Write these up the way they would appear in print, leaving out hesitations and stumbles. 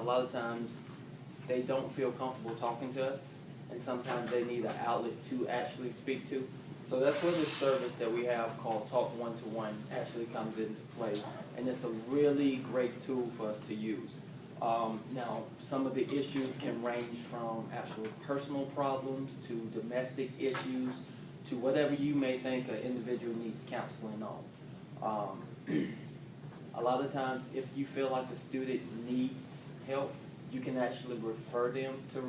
lot of times they don't feel comfortable talking to us, and sometimes they need an outlet to actually speak to. So that's where this service that we have called Talk One-to-One actually comes into play, and it's a really great tool for us to use. Now, some of the issues can range from actual personal problems to domestic issues to whatever you may think an individual needs counseling on. A lot of times, if you feel like a student needs help, you can actually refer them to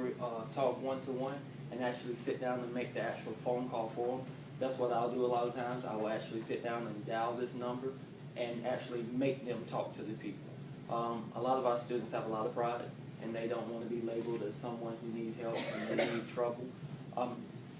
Talk One-to-One and actually sit down and make the actual phone call for them. That's what I'll do a lot of times. I will actually sit down and dial this number and actually make them talk to the people. A lot of our students have a lot of pride, and they don't want to be labeled as someone who needs help and they need trouble.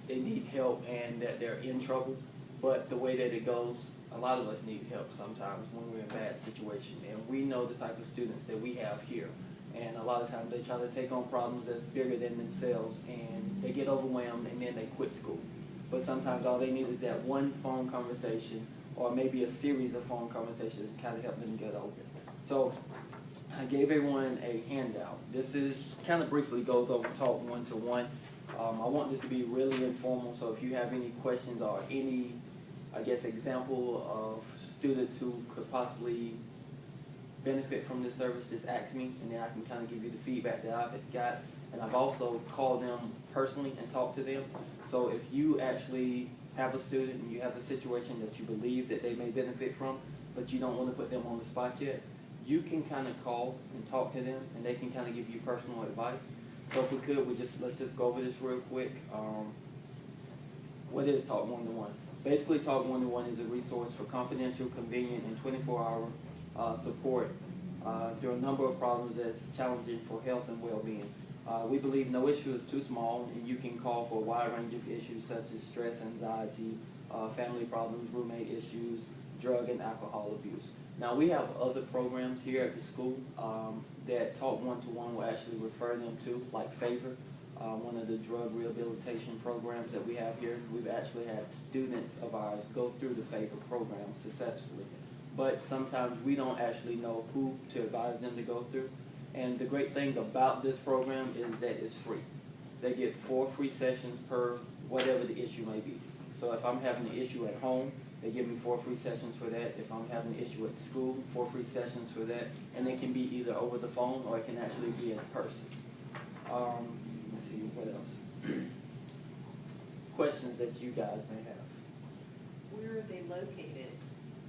They need help and that they're in trouble, but the way that it goes, a lot of us need help sometimes when we're in a bad situation, and we know the type of students that we have here. And a lot of times they try to take on problems that's bigger than themselves, and they get overwhelmed, and then they quit school. But sometimes all they need is that one phone conversation, or maybe a series of phone conversations to kind of help them get over it. So I gave everyone a handout. This is kind of briefly goes over Talk One-to-One. I want this to be really informal, so if you have any questions or any, I guess, example of students who could possibly benefit from this service, just ask me, and then I can kind of give you the feedback that I've got. And I've also called them personally and talked to them. So if you actually have a student and you have a situation that you believe that they may benefit from, but you don't want to put them on the spot yet, you can kind of call and talk to them, and they can kind of give you personal advice. So if we could, let's just go over this real quick. What is Talk One-to-One? Basically, Talk One-to-One is a resource for confidential, convenient, and 24-hour support through a number of problems that's challenging for health and well-being. We believe no issue is too small, and you can call for a wide range of issues such as stress, anxiety, family problems, roommate issues, drug and alcohol abuse. Now, we have other programs here at the school that Talk One-to-One will actually refer them to, like Favor, one of the drug rehabilitation programs that we have here. We've actually had students of ours go through the Favor program successfully. But sometimes we don't actually know who to advise them to go through. And the great thing about this program is that it's free. They get 4 free sessions per whatever the issue may be. So if I'm having an issue at home, they give me 4 free sessions for that. If I'm having an issue at school, 4 free sessions for that. And it can be either over the phone or it can actually be in person. Let's see, what else? Questions that you guys may have. Where are they located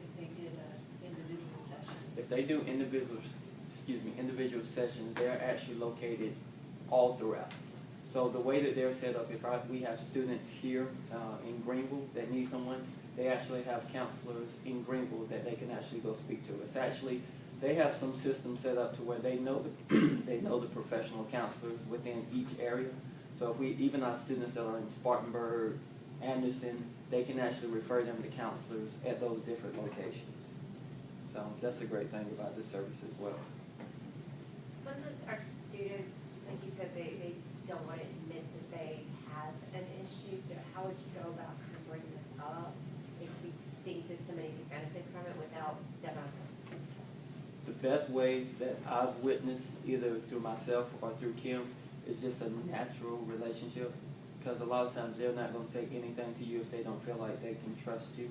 if they did an individual session? If they do individual sessions, they're actually located all throughout. So the way that they're set up, we have students here in Greenville that need someone, they actually have counselors in Greenville that they can actually go speak to. It's actually, they have some system set up to where they know the professional counselors within each area. So if even our students that are in Spartanburg, Anderson, they can actually refer them to counselors at those different locations. So that's a great thing about this service as well. Sometimes our students, like you said, they don't want to admit that they have an issue. So how would you go about kind of bringing this up if we think that somebody could benefit from it without stepping on toes? The best way that I've witnessed, either through myself or through Kim, is just a natural relationship. Because a lot of times they're not going to say anything to you if they don't feel like they can trust you.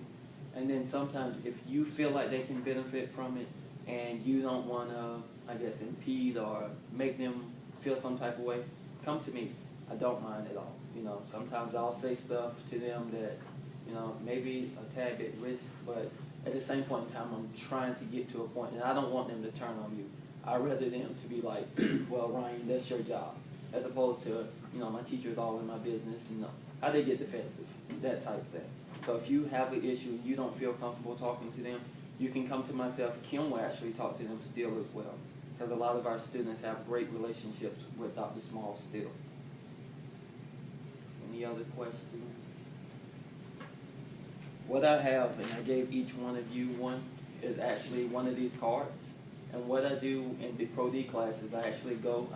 And then sometimes if you feel like they can benefit from it and you don't want to, I guess, impede or make them feel some type of way, come to me. I don't mind at all. You know, sometimes I'll say stuff to them that, you know, maybe a tad bit risk, but at the same point in time, I'm trying to get to a point, and I don't want them to turn on you. I'd rather them to be like, well, Ryan, that's your job, as opposed to, you know, my teacher is all in my business, you know, how they get defensive, that type of thing. So if you have an issue and you don't feel comfortable talking to them, you can come to myself. Kim will actually talk to them still as well, because a lot of our students have great relationships with Dr. Small still. Any other questions? What I have, and I gave each one of you one, is actually one of these cards. And what I do in the Pro D classes, I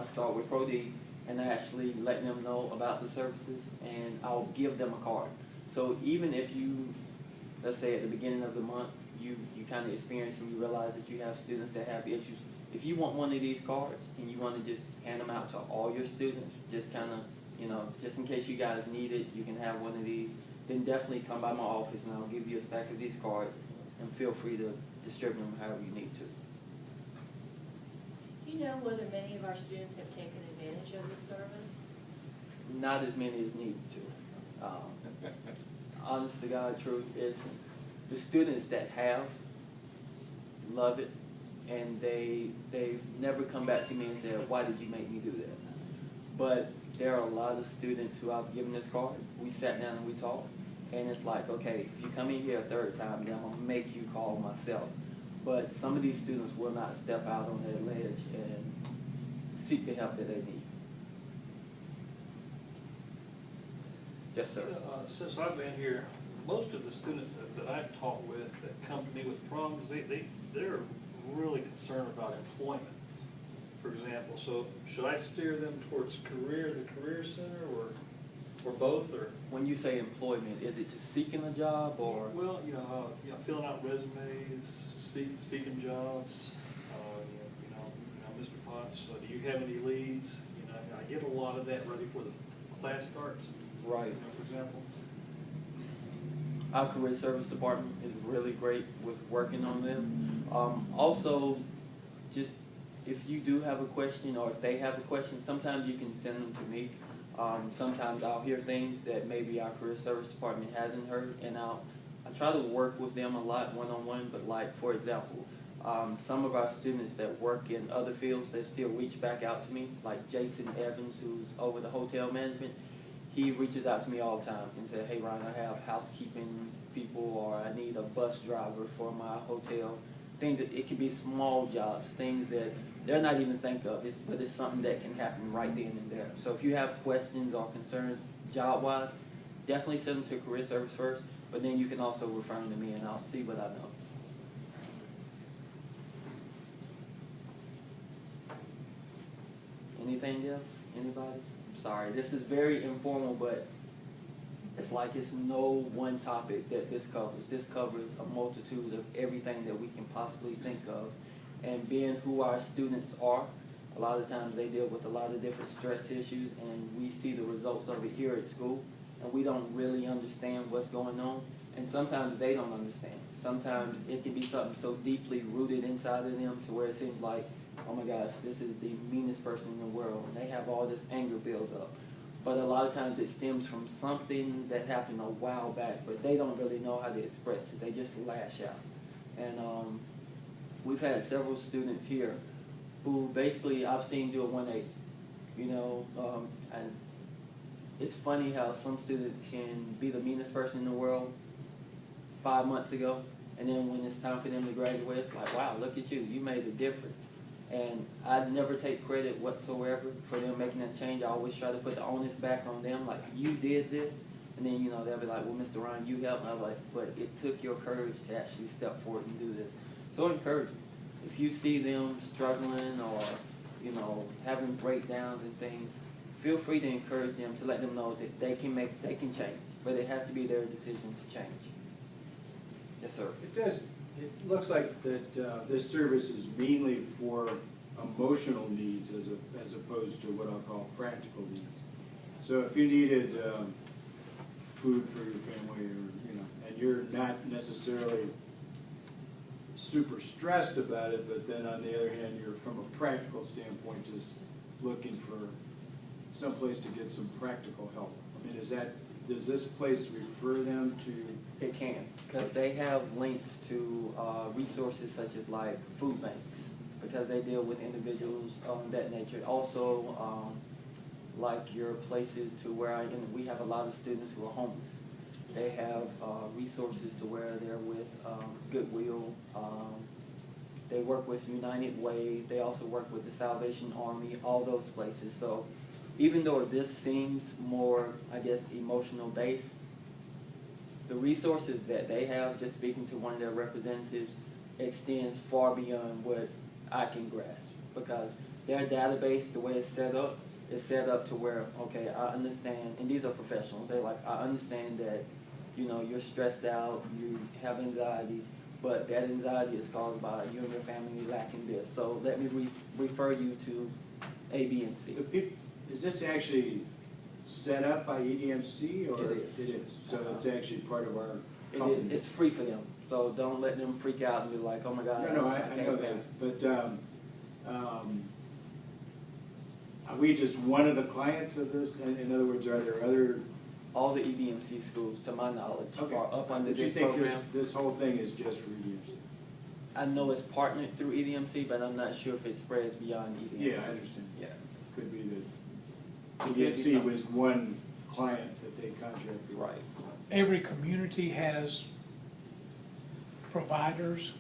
start with Pro D, and I actually let them know about the services, and I'll give them a card. So even if you, let's say at the beginning of the month, you kind of experience and you realize that you have students that have issues, if you want one of these cards and you want to just hand them out to all your students, just kind of, you know, just in case you guys need it, you can have one of these, then definitely come by my office and I'll give you a stack of these cards and feel free to distribute them however you need to. Do you know whether many of our students have taken advantage of this service? Not as many as need to. Honest to God, truth, it's the students that have love it, and they never come back to me and say, why did you make me do that? But there are a lot of students who I've given this card. We sat down and we talked, and it's like, okay, if you come in here a third time, then I'm gonna make you call myself. But some of these students will not step out on their ledge and seek the help that they need. Yes, sir. Since I've been here, most of the students that I've talked with that come to me with problems, they're really concerned about employment, for example. So should I steer them towards the career center, or both, or? When you say employment, is it just seeking a job, or? Well, filling out resumes, seeking jobs. Mr. Potts, do you have any leads? I get a lot of that right before the class starts. Right. For example. Our career service department is really great with working on them. Also, just if you do have a question or if they have a question, sometimes you can send them to me. Sometimes I'll hear things that maybe our career service department hasn't heard, and I try to work with them a lot one-on-one, but like, for example, some of our students that work in other fields, they still reach back out to me, like Jason Evans, who's over the hotel management. He reaches out to me all the time and says, hey Ryan, I have housekeeping people, or I need a bus driver for my hotel. Things that, it can be small jobs, things that they're not even think of, but it's something that can happen right then and there. So if you have questions or concerns job-wise, definitely send them to career service first, but then you can also refer them to me and I'll see what I know. Anything else? Anybody? Sorry, this is very informal, but it's like it's no one topic that this covers. This covers a multitude of everything that we can possibly think of. And being who our students are, a lot of times they deal with a lot of different stress issues, and we see the results of it here at school, and we don't really understand what's going on, and sometimes they don't understand. Sometimes it can be something so deeply rooted inside of them to where it seems like, oh my gosh, this is the meanest person in the world, and they have all this anger built up. But a lot of times it stems from something that happened a while back, but they don't really know how to express it. They just lash out. And we've had several students here who basically I've seen do a 180, and it's funny how some students can be the meanest person in the world 5 months ago, and then when it's time for them to graduate, it's like, wow, look at you, you made a difference. And I never take credit whatsoever for them making that change. I always try to put the onus back on them, like, you did this. And then, they'll be like, well, Mr. Ryan, you helped. And I'm like, but it took your courage to actually step forward and do this. So encourage them. If you see them struggling or, having breakdowns and things, feel free to encourage them, to let them know that they can change. But it has to be their decision to change. Yes, sir. It does. It looks like that this service is mainly for emotional needs as opposed to what I'll call practical needs. So if you needed food for your family, or and you're not necessarily super stressed about it, but then on the other hand, you're from a practical standpoint just looking for some place to get some practical help. I mean, does this place refer them to? It can, because they have links to resources such as like food banks, because they deal with individuals of that nature. Also, like your places to where we have a lot of students who are homeless. They have resources to where they're with Goodwill. They work with United Way. They also work with the Salvation Army, all those places. So even though this seems more, I guess, emotional based, the resources that they have, just speaking to one of their representatives, extends far beyond what I can grasp, because their database, the way it's set up, is set up to where, okay, I understand, and these are professionals, they're like, I understand that, you're stressed out, you have anxiety, but that anxiety is caused by you and your family lacking this. So let me refer you to A, B, and C. Is this actually set up by EDMC or? It is. It is, so it's actually part of our It company? is, it's free for them, so don't let them freak out and be like, oh my God. No, I can't know pay. that, but, are we just one of the clients of this? In other words, are there other? All the EDMC schools, to my knowledge, Okay. are up under But you this think program. this whole thing is just for EDMC? I know it's partnered through EDMC, but I'm not sure if it spreads beyond EDMC. Yeah, I understand. Yeah. Could be that Could be EDMC something. was one client that they contracted with. Right. Every community has providers,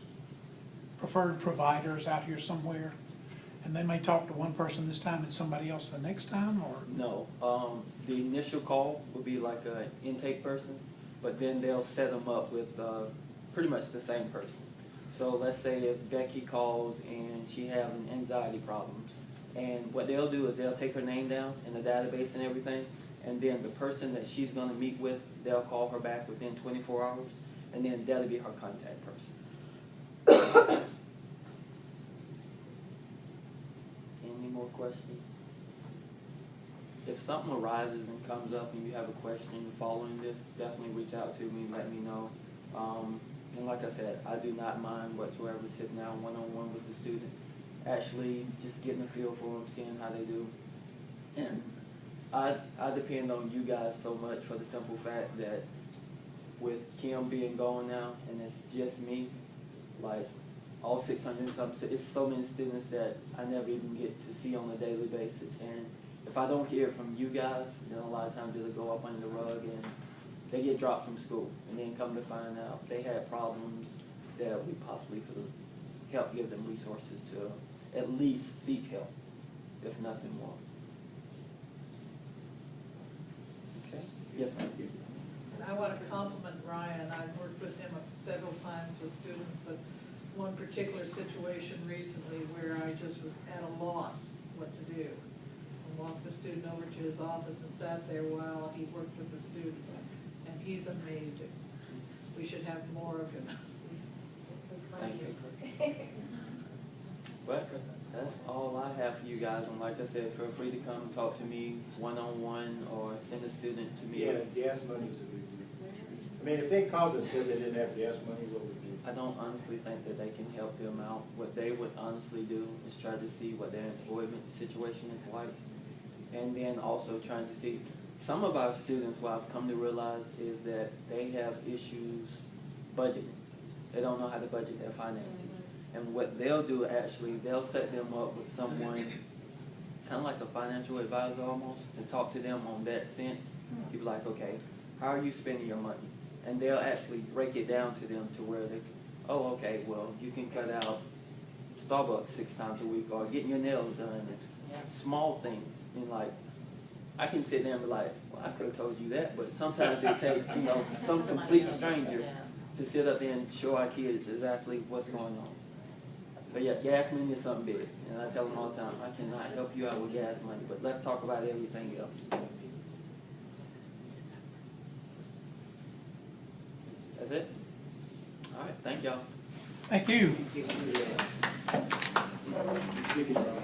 preferred providers out here somewhere, and they may talk to one person this time and somebody else the next time, or? No, the initial call would be like an intake person, but then they'll set them up with pretty much the same person. So let's say if Becky calls and she having anxiety problems, and what they'll do is they'll take her name down in the database and everything, and then the person that she's gonna meet with, they'll call her back within 24 hours, and then that'll be her contact person. Any more questions? If something arises and comes up and you have a question following this, definitely reach out to me and let me know. And like I said, I do not mind whatsoever sitting down one-on-one with the student, actually just getting a feel for them, seeing how they do. And I depend on you guys so much for the simple fact that with Kim being gone now and it's just me, like all 600 and something, it's so many students that I never even get to see on a daily basis. And if I don't hear from you guys, then a lot of times it'll go up under the rug and they get dropped from school. And then come to find out they had problems that we possibly could have helped give them resources to at least seek help, if nothing more. Okay? Yes, ma'am. And I want to compliment Ryan. I've worked with him several times with students, but one particular situation recently where I just was at a loss what to do. I walked the student over to his office and sat there while he worked with the student, and he's amazing. We should have more of him. Thank you. But that's all I have for you guys, and like I said, feel free to come and talk to me one-on-one or send a student to me. Yeah, gas money is a big deal. I mean, if they called and said they didn't have gas money, what would you? I don't honestly think that they can help them out. What they would honestly do is try to see what their employment situation is like, and then also trying to see, some of our students, what I've come to realize is that they have issues budgeting. They don't know how to budget their finances. And what they'll do actually, they'll set them up with someone, kind of like a financial advisor almost, to talk to them on that sense. To be like, okay, how are you spending your money? And they'll actually break it down to them to where they, oh, okay, well, you can cut out Starbucks 6 times a week, or getting your nails done. It's small things. And like, I can sit there and be like, well, I could have told you that, but sometimes it takes, some complete stranger to sit up there and show our kids exactly what's going on. So yeah, gas money is something big, and I tell them all the time, I cannot help you out with gas money, but let's talk about everything else. That's it? All right, thank y'all. Thank you. Speaking of